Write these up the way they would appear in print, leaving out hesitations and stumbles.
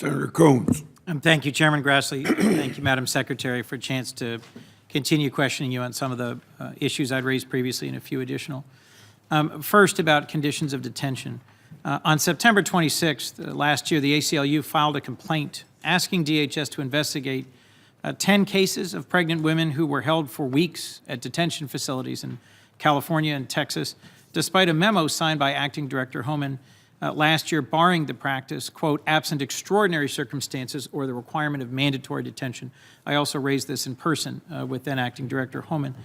Senator Coons. Thank you, Chairman Grassley. Thank you, Madam Secretary, for a chance to continue questioning you on some of the issues I'd raised previously and a few additional. First, about conditions of detention. On September 26th last year, the ACLU filed a complaint asking DHS to investigate 10 cases of pregnant women who were held for weeks at detention facilities in California and Texas, despite a memo signed by Acting Director Homan last year barring the practice, quote, absent extraordinary circumstances or the requirement of mandatory detention. I also raised this in person with then Acting Director Homan.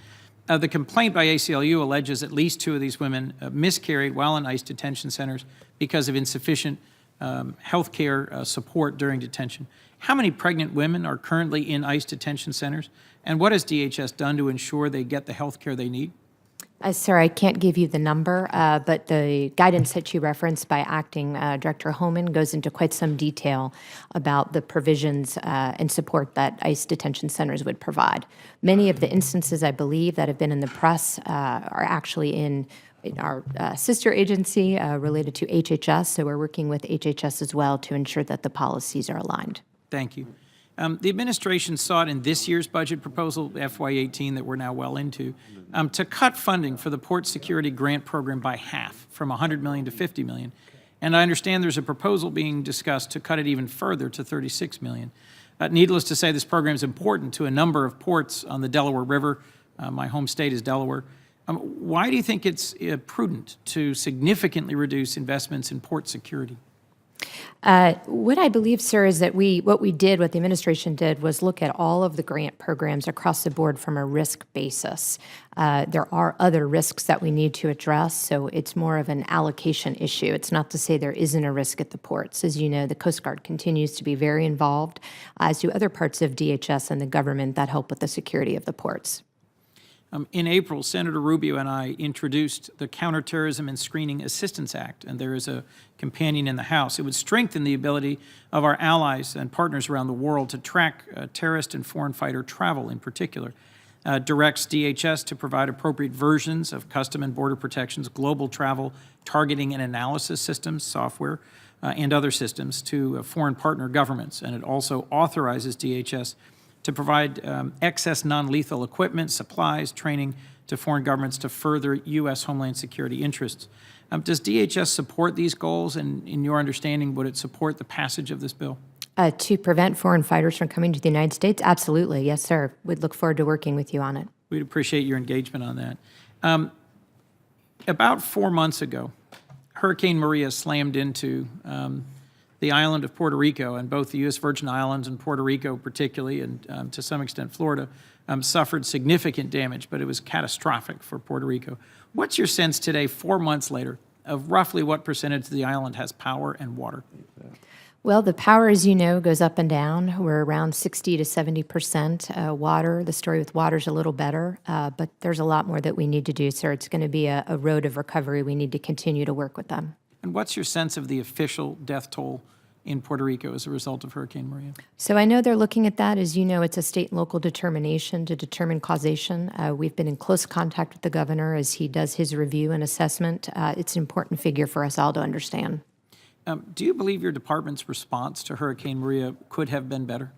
The complaint by ACLU alleges at least 2 of these women miscarried while in ICE detention centers because of insufficient health care support during detention. How many pregnant women are currently in ICE detention centers? And what has DHS done to ensure they get the health care they need? Sir, I can't give you the number, but the guidance that you referenced by Acting Director Homan goes into quite some detail about the provisions and support that ICE detention centers would provide. Many of the instances, I believe, that have been in the press are actually in our sister agency related to HHS, so we're working with HHS as well to ensure that the policies are aligned. Thank you. The administration sought in this year's budget proposal, FY18, that we're now well into, to cut funding for the Port Security Grant Program by half, from $100 million to $50 million. And I understand there's a proposal being discussed to cut it even further to $36 million. Needless to say, this program is important to a number of ports on the Delaware River. My home state is Delaware. Why do you think it's prudent to significantly reduce investments in port security? What I believe, sir, is that what the administration did was look at all of the grant programs across the board from a risk basis. There are other risks that we need to address, so it's more of an allocation issue. It's not to say there isn't a risk at the ports. As you know, the Coast Guard continues to be very involved, as do other parts of DHS and the government that help with the security of the ports. In April, Senator Rubio and I introduced the Counterterrorism and Screening Assistance Act, and there is a companion in the House. It would strengthen the ability of our allies and partners around the world to track terrorist and foreign fighter travel in particular. Directs DHS to provide appropriate versions of Custom and Border Protection's global travel targeting and analysis systems, software, and other systems to foreign partner governments. And it also authorizes DHS to provide excess non-lethal equipment, supplies, training to foreign governments to further U.S. Homeland Security interests. Does DHS support these goals, and in your understanding, would it support the passage of this bill? To prevent foreign fighters from coming to the United States? Absolutely, yes, sir. We'd look forward to working with you on it. We'd appreciate your engagement on that. About 4 months ago, Hurricane Maria slammed into the island of Puerto Rico, and both the U.S. Virgin Islands and Puerto Rico particularly, and to some extent Florida, suffered significant damage, but it was catastrophic for Puerto Rico. What's your sense today, 4 months later, of roughly what percentage of the island has power and water? Well, the power, as you know, goes up and down. We're around 60 to 70% water. The story with water is a little better, but there's a lot more that we need to do, sir. It's going to be a road of recovery. We need to continue to work with them. And what's your sense of the official death toll in Puerto Rico as a result of Hurricane Maria? So I know they're looking at that. As you know, it's a state and local determination to determine causation. We've been in close contact with the governor as he does his review and assessment. It's an important figure for us all to understand. Do you believe your department's response to Hurricane Maria could have been better?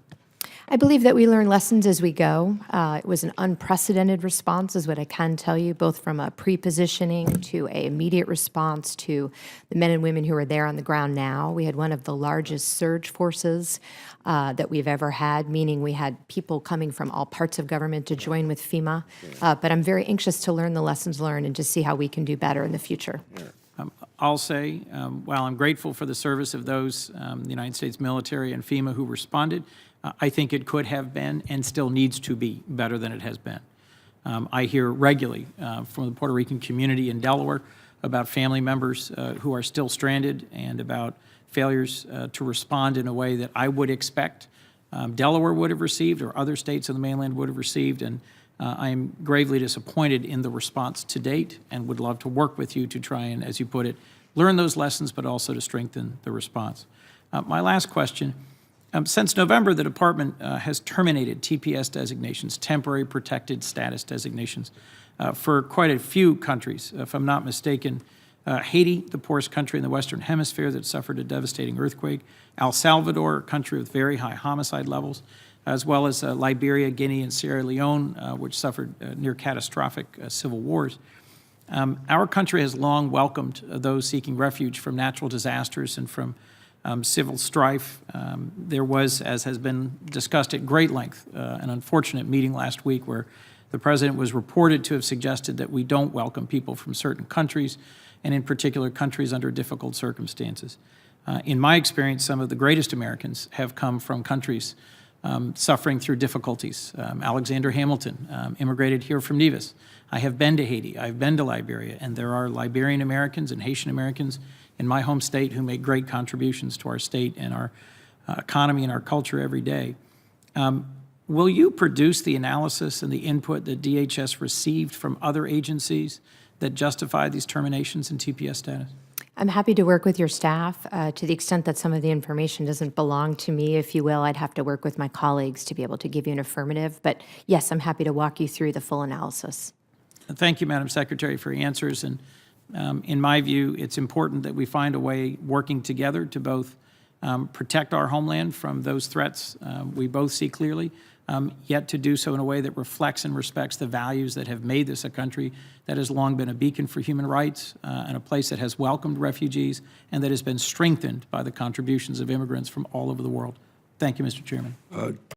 I believe that we learn lessons as we go. It was an unprecedented response, is what I can tell you, both from a pre-positioning to an immediate response to the men and women who are there on the ground now. We had one of the largest surge forces that we've ever had, meaning we had people coming from all parts of government to join with FEMA. But I'm very anxious to learn the lessons learned and to see how we can do better in the future. I'll say, while I'm grateful for the service of those, the United States military and FEMA who responded, I think it could have been and still needs to be better than it has been. I hear regularly from the Puerto Rican community in Delaware about family members who are still stranded and about failures to respond in a way that I would expect Delaware would have received or other states of the mainland would have received. And I am gravely disappointed in the response to date and would love to work with you to try and, as you put it, learn those lessons, but also to strengthen the response. My last question. Since November, the Department has terminated TPS designations, temporary protected status designations, for quite a few countries. If I'm not mistaken, Haiti, the poorest country in the Western Hemisphere that suffered a devastating earthquake. El Salvador, a country with very high homicide levels, as well as Liberia, Guinea, and Sierra Leone, which suffered near catastrophic civil wars. Our country has long welcomed those seeking refuge from natural disasters and from civil strife. There was, as has been discussed at great length, an unfortunate meeting last week where the president was reported to have suggested that we don't welcome people from certain countries, and in particular countries under difficult circumstances. In my experience, some of the greatest Americans have come from countries suffering through difficulties. Alexander Hamilton immigrated here from Nevis. I have been to Haiti, I've been to Liberia, and there are Liberian Americans and Haitian Americans in my home state who make great contributions to our state and our economy and our culture every day. Will you produce the analysis and the input that DHS received from other agencies that justify these terminations in TPS status? I'm happy to work with your staff. To the extent that some of the information doesn't belong to me, if you will, I'd have to work with my colleagues to be able to give you an affirmative. But yes, I'm happy to walk you through the full analysis. Thank you, Madam Secretary, for your answers. And in my view, it's important that we find a way working together to both protect our homeland from those threats we both see clearly, yet to do so in a way that reflects and respects the values that have made this a country that has long been a beacon for human rights and a place that has welcomed refugees and that has been strengthened by the contributions of immigrants from all over the world. Thank you, Mr. Chairman.